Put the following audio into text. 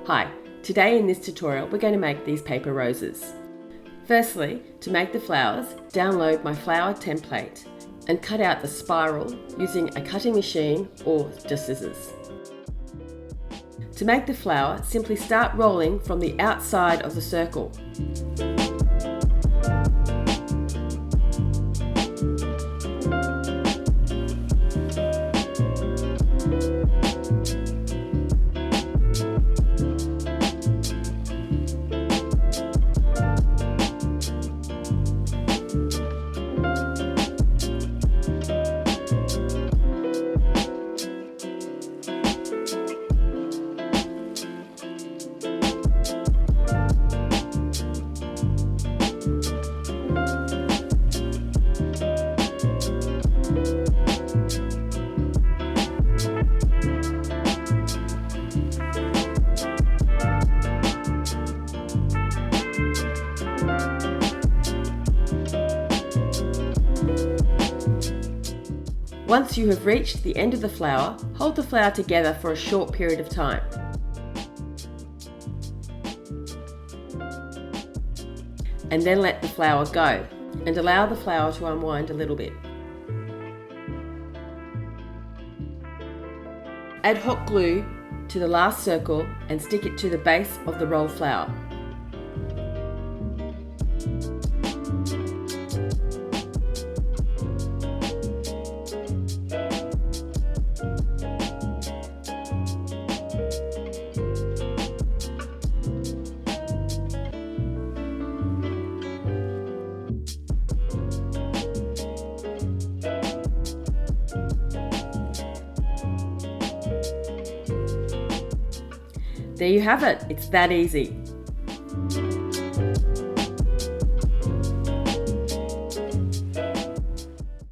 Hi, today in this tutorial we're going to make these paper roses. Firstly, to make the flowers, download my flower template and cut out the spiral using a cutting machine or just scissors. To make the flower, simply start rolling from the outside of the circle. Once you have reached the end of the flower, hold the flower together for a short period of time. And then let the flower go, and allow the flower to unwind a little bit. Add hot glue to the last circle and stick it to the base of the rolled flower. There you have it, it's that easy.